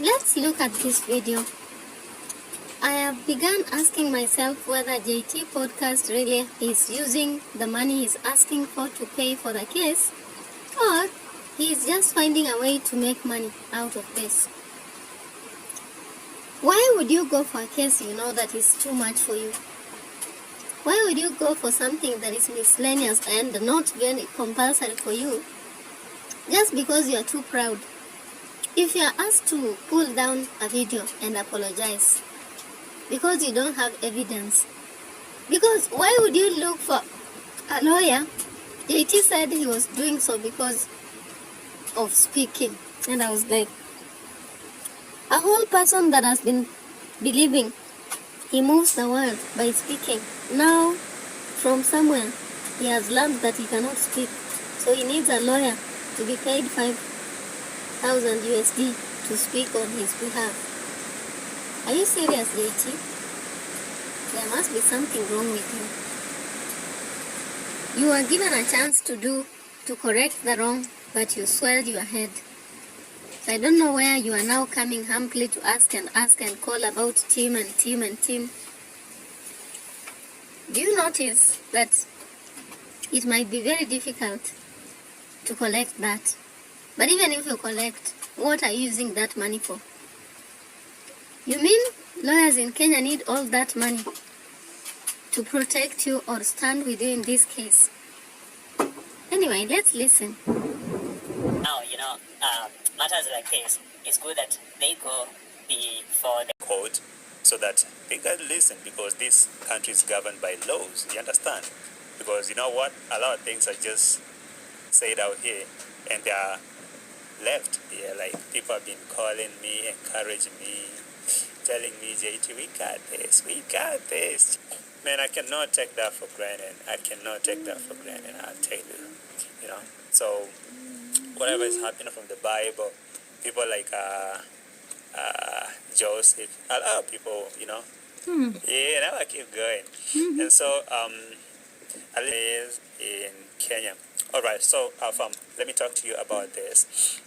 Let's look at this video. I have begun asking myself whether JT Podcast really is using the money he's asking for to pay for the case, or he is just finding a way to make money out of this. Why would you go for a case you know that is too much for you? Why would you go for something that is miscellaneous and not very compulsory for you just because you are too proud? If you are asked to pull down a video and apologize because you don't have evidence, because why would you look for a lawyer? JT said he was doing so because of speaking, and I was like, a whole person that has been believing he moves the world by speaking, now from somewhere he has learned that he cannot speak, so he needs a lawyer to be paid 5,000 USD to speak on his behalf. Are you serious, JT? There must be something wrong with you. You are given a chance to correct the wrong, but you swelled your head. So I don't know where you are now coming humbly to ask and call about team. Do you notice that it might be very difficult to collect that? But even if you collect, what are you using that money for? You mean lawyers in Kenya need all that money to protect you or stand with you in this case? Anyway, let's listen. Now, matters like this, it's good that they go before the court so that they can listen, because this country is governed by laws, you understand? Because you know what? A lot of things are just said out here and they are left here. Like, people have been calling me, encouraging me, telling me, JT, we got this. Man, I cannot take that for granted. I'll tell you, So, whatever is happening from the Bible, people like Joseph, a lot of people, Yeah, now I keep going. And so, I live in Kenya. All right, so let me talk to you about this.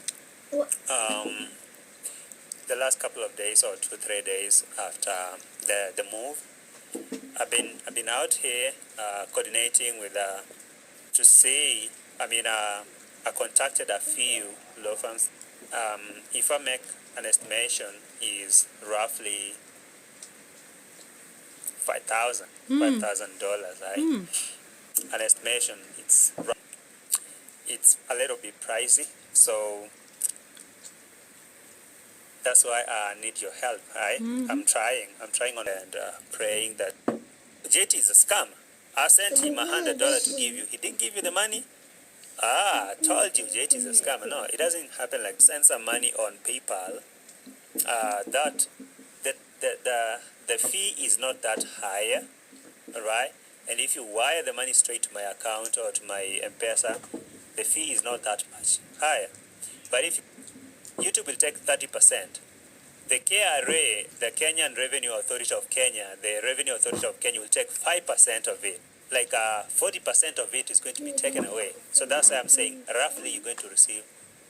The last couple of days, or 2-3 days after the move, I've been out here coordinating with to see. I contacted a few law firms. If I make an estimation, is roughly $5,000, right? An estimation. It's a little bit pricey, so that's why I need your help, right? I'm trying on and praying that JT is a scam. I sent him $100 to give you. He didn't give you the money. I told you JT is a scammer. No, it doesn't happen like send some money on PayPal. That the fee is not that higher, right? And if you wire the money straight to my account or to my M-Pesa, the fee is not that much higher. But if YouTube will take 30%, the KRA, the Kenyan Revenue Authority of Kenya, will take 5% of it. Like 40% of it is going to be taken away. So that's why I'm saying roughly you're going to receive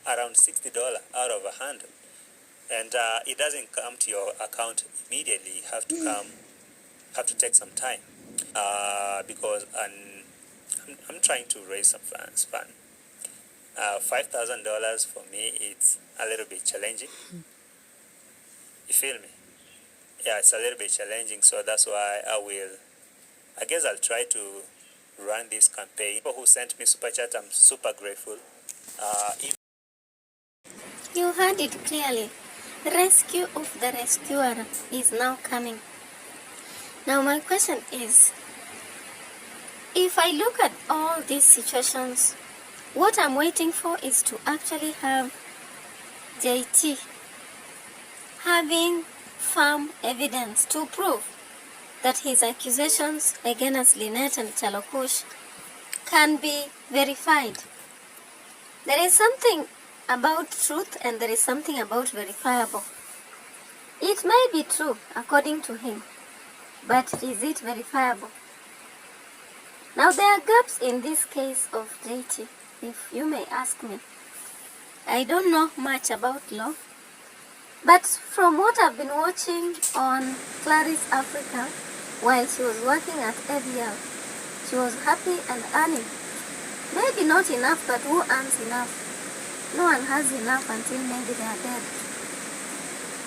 around $60 out of 100. And it doesn't come to your account immediately. You have to take some time because I'm trying to raise some funds. $5,000 for me, it's a little bit challenging. You feel me? Yeah, it's a little bit challenging. So that's why I guess I'll try to run this campaign. People who sent me super chat, I'm super grateful. You heard it clearly. The rescue of the rescuer is now coming. Now my question is, if I look at all these situations, what I'm waiting for is to actually have JT having firm evidence to prove that his accusations against Lynette and Chalokush can be verified. There is something about truth and there is something about verifiable. It may be true according to him, but is it verifiable? Now there are gaps in this case of JT, if you may ask me. I don't know much about law, But from what I've been watching on Clarice Africa, while she was working at ABL, she was happy and earning. Maybe not enough, but who earns enough? No one has enough until maybe they are dead.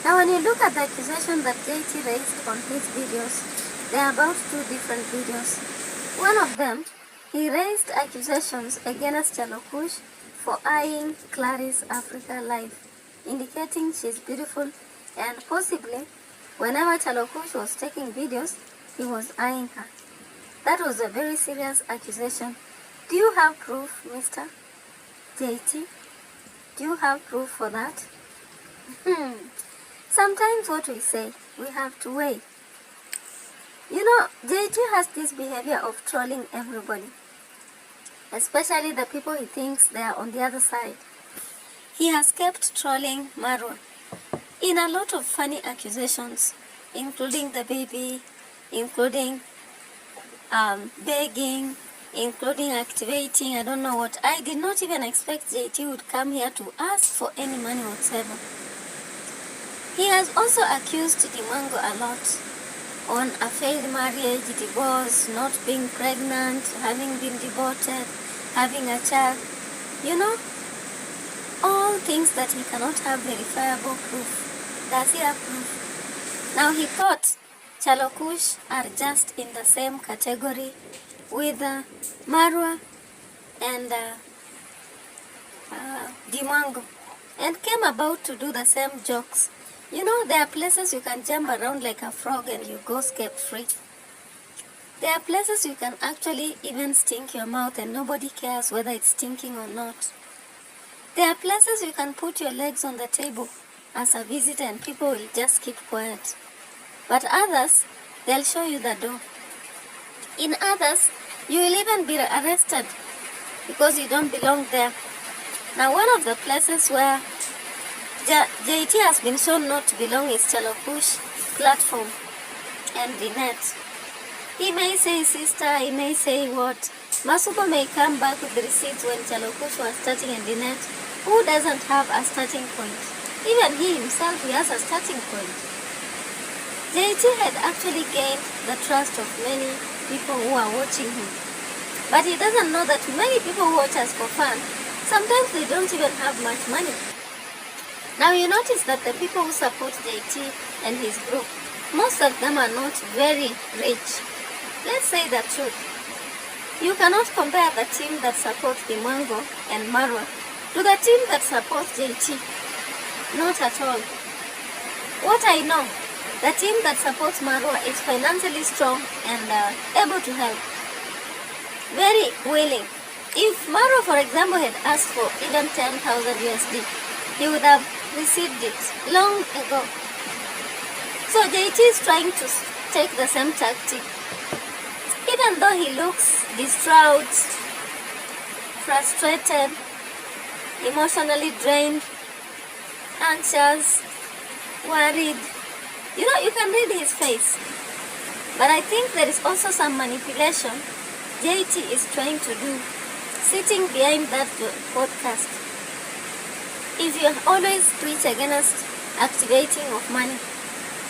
Now when you look at the accusation that JT raised on his videos, they are about two different videos. One of them, he raised accusations against Chalokush for eyeing Clarice Africa live, indicating she's beautiful, and possibly whenever Chalokush was taking videos, he was eyeing her. That was a very serious accusation. Do you have proof, Mr. JT? Do you have proof for that? Sometimes what we say, we have to weigh. You know, JT has this behavior of trolling everybody, especially the people he thinks they are on the other side. He has kept trolling Marwa in a lot of funny accusations, including the baby, including begging, including activating, I don't know what. I did not even expect JT would come here to ask for any money whatsoever. He has also accused Dimango a lot on a failed marriage, divorce, not being pregnant, having been deported, having a child. You know, all things that he cannot have verifiable proof. Does he have proof? Now he thought Chalokush are just in the same category with Marwa and Dimango, and came about to do the same jokes. You know, there are places you can jump around like a frog and you go scot-free. There are places you can actually even stink your mouth and nobody cares whether it's stinking or not. There are places you can put your legs on the table as a visitor and people will just keep quiet. But others, they'll show you the door. In others, you will even be arrested because you don't belong there. Now, one of the places where JT has been shown not to belong is Chalokush platform and the net. He may say sister, he may say what. Masuko may come back with the receipts when Chalokush was starting in the net. Who doesn't have a starting point? Even he himself, he has a starting point. JT had actually gained the trust of many people who are watching him. But he doesn't know that many people who watch us for fun, sometimes they don't even have much money. Now you notice that the people who support JT and his group, most of them are not very rich. Let's say the truth. You cannot compare the team that supports Dimango and Marwa to the team that supports JT. Not at all. What I know, the team that supports Marwa is financially strong and able to help. Very willing. If Marwa, for example, had asked for even 10,000 USD, he would have received it long ago. So JT is trying to take the same tactic. Even though he looks distraught, frustrated, emotionally drained, anxious, worried, you know, you can read his face. But I think there is also some manipulation JT is trying to do, sitting behind that podcast. If you always preach against activating of money,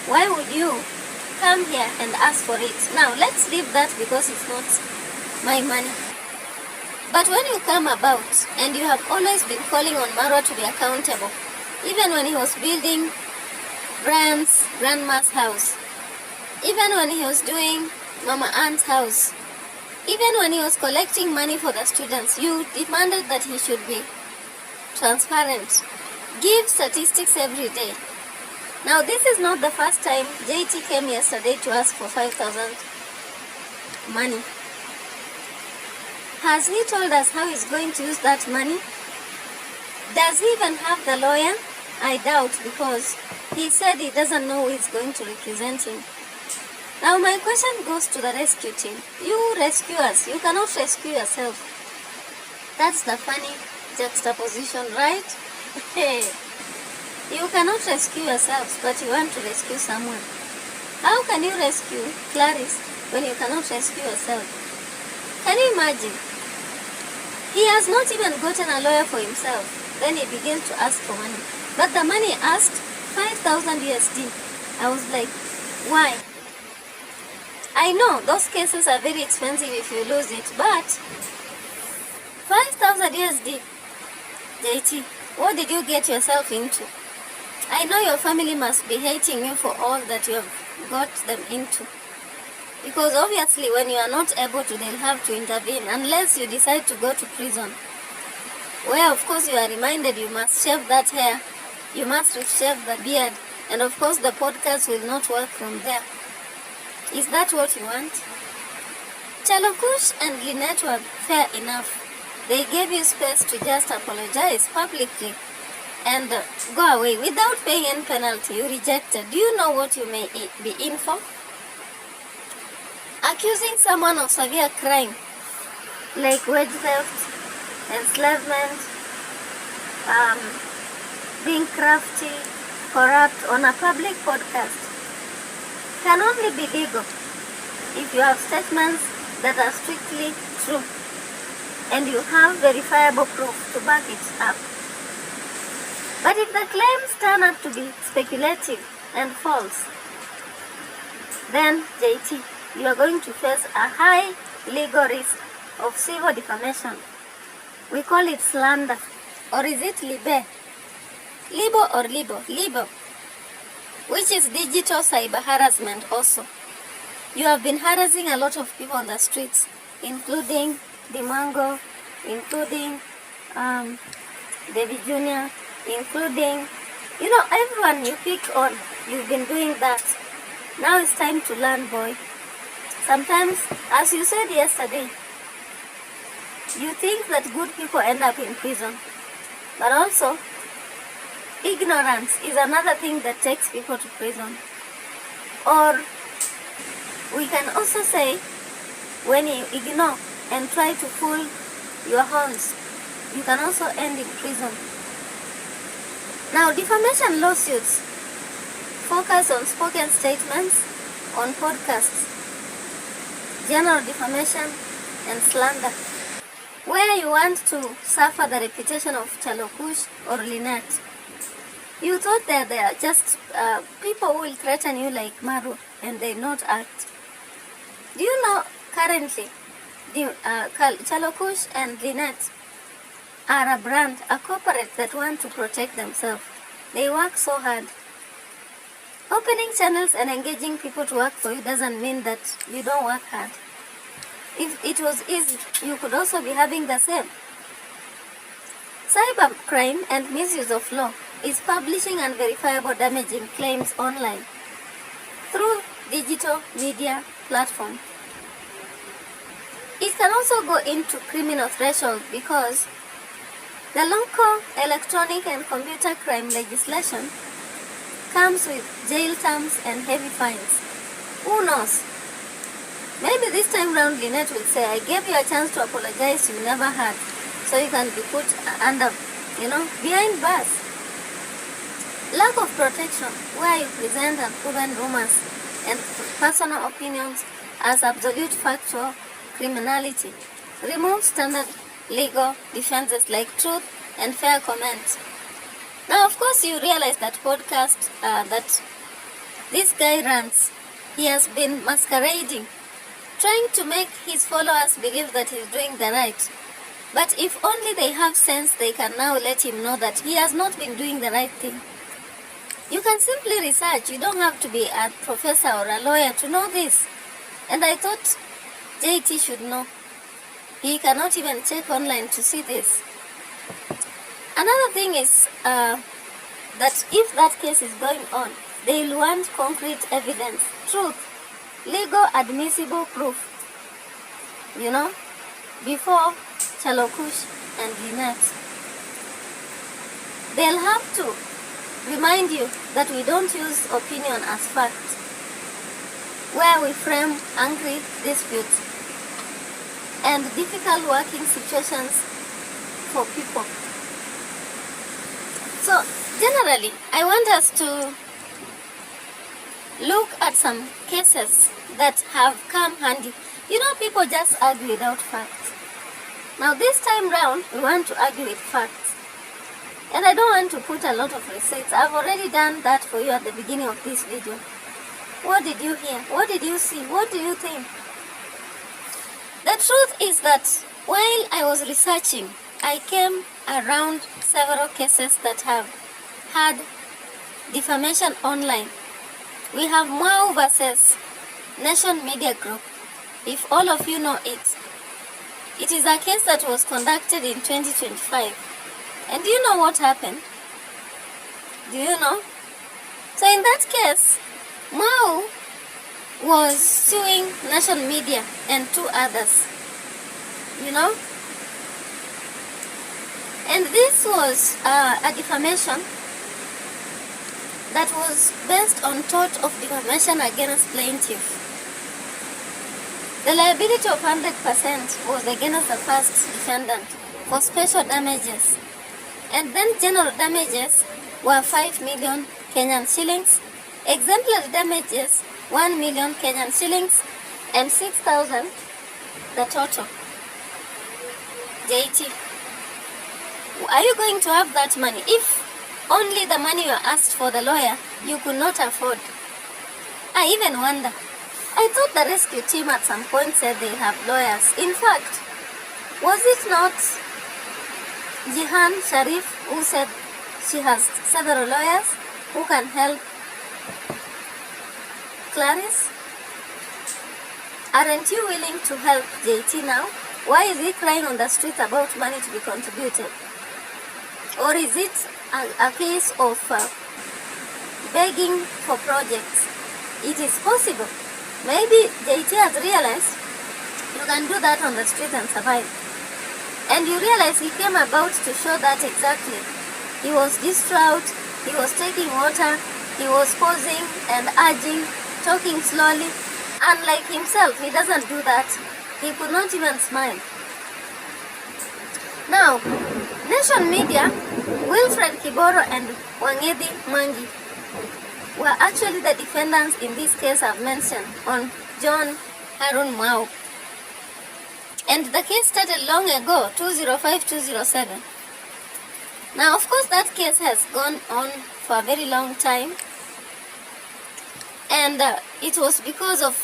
why would you come here and ask for it? Now, let's leave that because it's not my money. But when you come about and you have always been calling on Marwa to be accountable, even when he was building grandma's house, even when he was doing Mama Aunt's house, even when he was collecting money for the students, you demanded that he should be transparent. Give statistics every day. Now this is not the first time JT came yesterday to ask for 5,000 money. Has he told us how he's going to use that money? Does he even have the lawyer? I doubt, because he said he doesn't know who is going to represent him. Now my question goes to the rescue team. You rescuers, you cannot rescue yourself. That's the funny juxtaposition, right? You cannot rescue yourselves, but you want to rescue someone. How can you rescue Clarice when you cannot rescue yourself? Can you imagine? He has not even gotten a lawyer for himself. Then he begins to ask for money. But the money asked, 5,000 USD. I was like, why? I know those cases are very expensive if you lose it, but 5,000 USD, JT, what did you get yourself into? I know your family must be hating you for all that you have got them into. Because obviously when you are not able to, they'll have to intervene unless you decide to go to prison. Where of course you are reminded you must shave that hair, you must shave the beard, and of course the podcast will not work from there. Is that what you want? Chalokush and Lynette were fair enough. They gave you space to just apologize publicly and go away without paying any penalty. You rejected. Do you know what you may be in for? Accusing someone of severe crime like wage theft, enslavement, being crafty, corrupt on a public podcast can only be legal if you have statements that are strictly true and you have verifiable proof to back it up. But if the claims turn out to be speculative and false, then JT, you are going to face a high legal risk of civil defamation. We call it slander. Or is it libe? Libo or libo? Libo, which is digital cyber harassment also. You have been harassing a lot of people on the streets, including Dimango, including David Jr., including, everyone you pick on. You've been doing that. Now it's time to learn, boy. Sometimes, as you said yesterday, you think that good people end up in prison. But also, ignorance is another thing that takes people to prison. Or we can also say, when you ignore and try to fool your horns, you can also end in prison. Now, defamation lawsuits focus on spoken statements, on podcasts, general defamation, and slander, where you want to suffer the reputation of Chalokush or Lynette. You thought that they are just people who will threaten you like Maru and they not act. Do you know currently Chalokush and Lynette are a brand, a corporate that want to protect themselves. They work so hard. Opening channels and engaging people to work for you doesn't mean that you don't work hard. If it was easy, you could also be having the same. Cybercrime and misuse of law is publishing unverifiable damaging claims online through digital media platforms. It can also go into criminal threshold because the local electronic and computer crime legislation comes with jail terms and heavy fines. Who knows? Maybe this time round Lynette will say, I gave you a chance to apologize you never had, so you can be put under, behind bars. Lack of protection, where you present unproven rumors and personal opinions as absolute factual criminality, removes standard legal defenses like truth and fair comment. Now, of course, you realize that podcast that this guy runs, he has been masquerading, trying to make his followers believe that he's doing the right. But if only they have sense, they can now let him know that he has not been doing the right thing. You can simply research. You don't have to be a professor or a lawyer to know this. And I thought JT should know. He cannot even check online to see this. Another thing is that if that case is going on, they will want concrete evidence, truth, legal admissible proof, before Chalokush and Lynette. They'll have to remind you that we don't use opinion as fact, where we frame angry disputes and difficult working situations for people. So, generally, I want us to look at some cases that have come handy. People just argue without facts. Now, this time round, we want to argue with facts. And I don't want to put a lot of receipts. I've already done that for you at the beginning of this video. What did you hear? What did you see? What do you think? The truth is that while I was researching, I came around several cases that have had defamation online. We have Mau versus Nation Media Group. If all of you know it, it is a case that was conducted in 2025. And do you know what happened? Do you know? So in that case, Mau was suing Nation Media and two others. You know? And this was a defamation that was based on tort of defamation against plaintiff. The liability of 100% was against the first defendant for special damages. And then general damages were 5 million Kenyan shillings, exemplary damages 1 million Kenyan shillings, and 6,000 the total. JT, are you going to have that money? If only the money you asked for the lawyer, you could not afford. I even wonder. I thought the rescue team at some point said they have lawyers. In fact, was it not Jihan Sharif who said she has several lawyers who can help Clarice? Aren't you willing to help JT now? Why is he crying on the street about money to be contributed? Or is it a case of begging for projects? It is possible. Maybe JT has realized you can do that on the street and survive. And you realize he came about to show that exactly. He was distraught, he was taking water, he was posing and urging, talking slowly. Unlike himself, he doesn't do that. He could not even smile. Now, Nation Media, Wilfred Kiboro and Wangedi Mangi were actually the defendants in this case I've mentioned on John Harun Mau. And the case started long ago, 2005-2007. Now, of course, that case has gone on for a very long time. And it was because of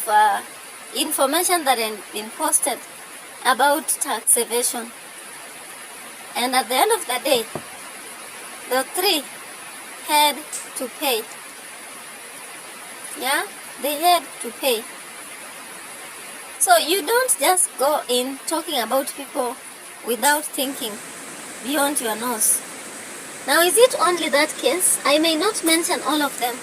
information that had been posted about tax evasion. And at the end of the day, the three had to pay. Yeah, they had to pay. So you don't just go in talking about people without thinking beyond your nose. Now, is it only that case? I may not mention all of them.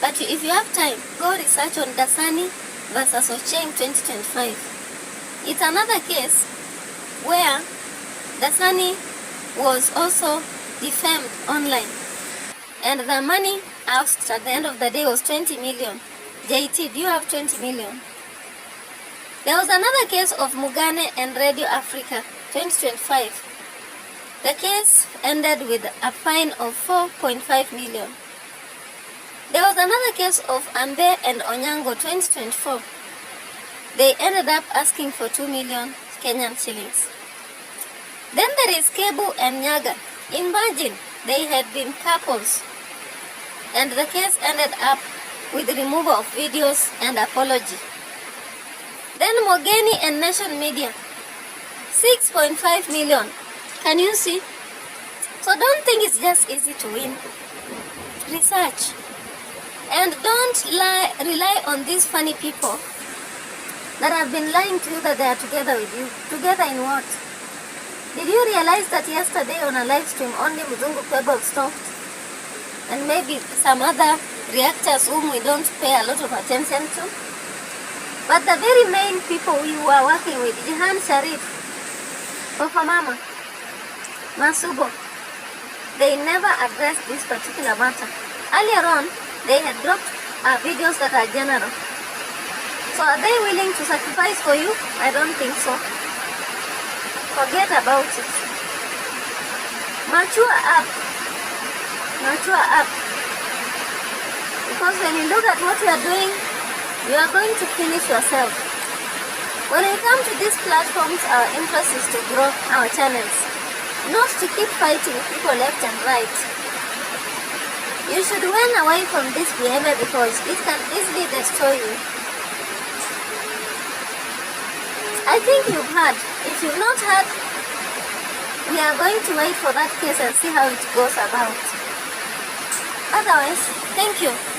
But if you have time, go research on Dasani versus Ocheng 2025. It's another case where Dasani was also defamed online. And the money asked at the end of the day was 20 million. JT, do you have 20 million? There was another case of Mugane and Radio Africa 2025. The case ended with a fine of 4.5 million. There was another case of Ambe and Onyango 2024. They ended up asking for 2 million Kenyan shillings. Then there is Kebu and Nyaga. Imagine, they had been couples. And the case ended up with removal of videos and apology. Then Mogeni and Nation Media, 6.5 million. Can you see? So don't think it's just easy to win. Research. And don't rely on these funny people that have been lying to you that they are together with you. Together in what? Did you realize that yesterday on a live stream only Muzungu Pebble stopped? And maybe some other reactors whom we don't pay a lot of attention to? But the very main people we were working with, Jihan Sharif, Mama, Masubo, they never addressed this particular matter. Earlier on, they had dropped videos that are general. So are they willing to sacrifice for you? I don't think so. Forget about it. Mature up. Mature up. Because when you look at what you are doing, you are going to finish yourself. When we come to these platforms, our interest is to grow our channels. not to keep fighting people left and right. You should run away from this behavior because it can easily destroy you. I think you've heard. If you've not heard, we are going to wait for that case and see how it goes about. Otherwise, thank you.